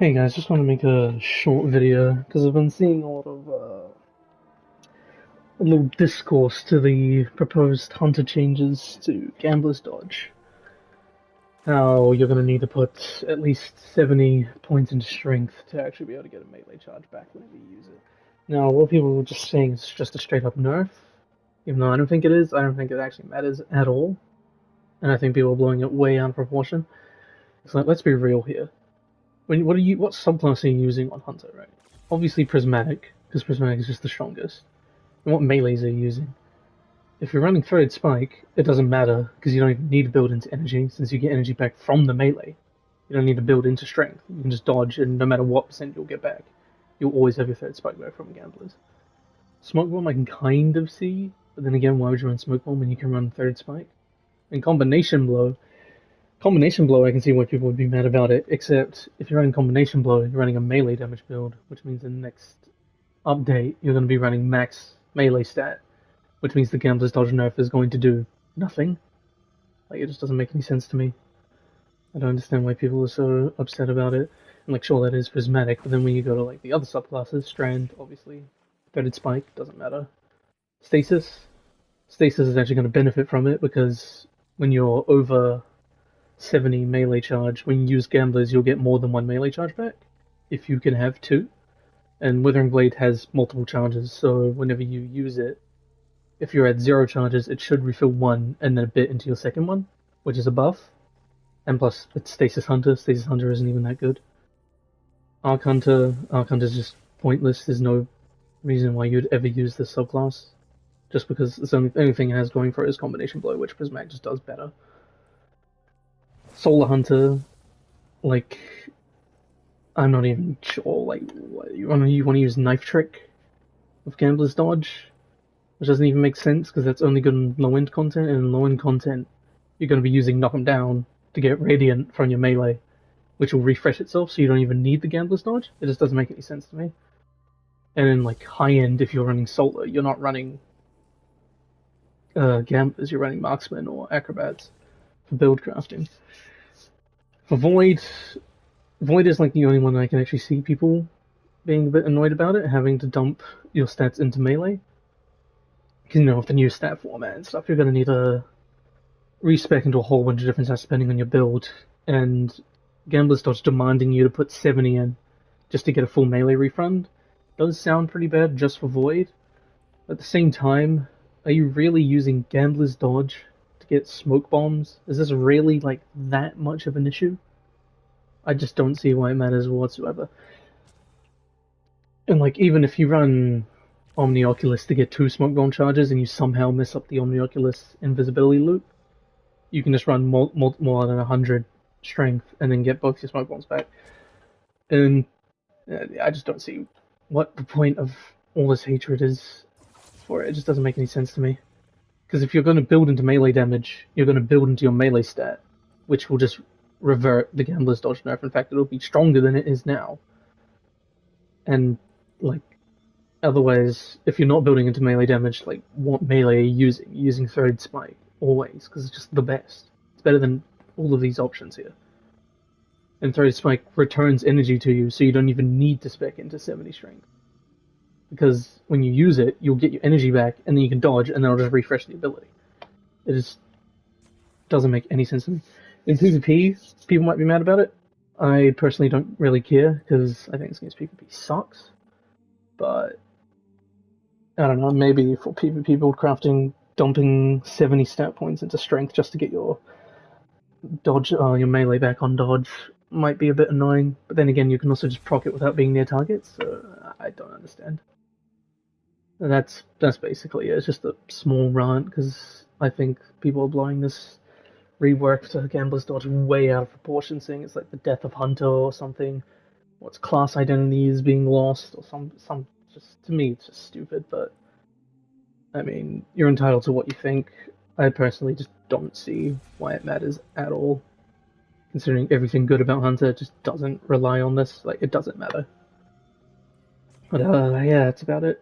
Hey guys, just want to make a short video because I've been seeing a lot of a little discourse to the proposed hunter changes to Gambler's Dodge. How you're going to need to put at least 70 points into strength to actually be able to get a melee charge back whenever you use it. Now, a lot of people were just saying it's just a straight up nerf, even though I don't think it is. I don't think it actually matters at all, and I think people are blowing it way out of proportion. It's like, let's be real here. What subclass are you using on Hunter, right? Obviously Prismatic, because Prismatic is just the strongest. And what melees are you using? If you're running Threaded Spike, it doesn't matter, because you don't even need to build into energy, since you get energy back from the melee. You don't need to build into strength. You can just dodge, and no matter what percent you'll get back, you'll always have your Threaded Spike back from Gamblers. Smoke Bomb I can kind of see, but then again, why would you run Smoke Bomb when you can run Threaded Spike? And Combination Blow, I can see why people would be mad about it, except if you're running Combination Blow, you're running a melee damage build, which means in the next update, you're going to be running max melee stat, which means the Gambler's Dodge nerf is going to do nothing. Like, it just doesn't make any sense to me. I don't understand why people are so upset about it. And, like, sure, that is Prismatic, but then when you go to, like, the other subclasses, Strand, obviously, Threaded Spike, doesn't matter. Stasis? Stasis is actually going to benefit from it, because when you're over 70 melee charge. When you use Gamblers, you'll get more than one melee charge back, if you can have two. And Withering Blade has multiple charges, so whenever you use it, if you're at zero charges, it should refill one and then a bit into your second one, which is a buff. And plus, it's Stasis Hunter. Stasis Hunter isn't even that good. Arc Hunter's just pointless. There's no reason why you'd ever use this subclass. Just because the only thing it has going for it is Combination Blow, which Prismatic just does better. Solar Hunter, like, I'm not even sure. Like, what, you want to use Knife Trick with Gambler's Dodge, which doesn't even make sense because that's only good in low end content, and in low end content, you're going to be using Knock 'em Down to get Radiant from your melee, which will refresh itself, so you don't even need the Gambler's Dodge. It just doesn't make any sense to me. And in like high end, if you're running Solar, you're not running Gamblers, you're running Marksman or Acrobats for build crafting. For Void is like the only one I can actually see people being a bit annoyed about it, having to dump your stats into melee. Because, you know, with the new stat format and stuff, you're going to need to respec into a whole bunch of different stats depending on your build. And Gambler's Dodge demanding you to put 70 in just to get a full melee refund does sound pretty bad just for Void. At the same time, are you really using Gambler's Dodge to get smoke bombs? Is this really, like, that much of an issue? I just don't see why it matters whatsoever. And like, even if you run Omnioculus to get two smoke bomb charges and you somehow mess up the Omnioculus invisibility loop, you can just run more than 100 strength and then get both your smoke bombs back. And I just don't see what the point of all this hatred is for it. It just doesn't make any sense to me. Because if you're going to build into melee damage, you're going to build into your melee stat, which will just revert the Gambler's Dodge nerf. In fact, it'll be stronger than it is now. And, like, otherwise, if you're not building into melee damage, like, what melee are you using? You're using Threaded Spike, always, because it's just the best. It's better than all of these options here. And Threaded Spike returns energy to you, so you don't even need to spec into 70 strength. Because when you use it, you'll get your energy back, and then you can dodge, and then it'll just refresh the ability. It just doesn't make any sense to me. In PvP, people might be mad about it. I personally don't really care, because I think this game's PvP sucks. But I don't know, maybe for PvP build crafting, dumping 70 stat points into strength just to get your dodge, your melee back on dodge might be a bit annoying. But then again, you can also just proc it without being near targets, so I don't understand. And that's basically it. It's just a small rant because I think people are blowing this rework to Gambler's Dodge way out of proportion, saying it's like the death of Hunter or something. What's class identity is being lost or some just to me it's just stupid, but I mean, you're entitled to what you think. I personally just don't see why it matters at all. Considering everything good about Hunter just doesn't rely on this. Like, it doesn't matter. But, yeah, that's about it.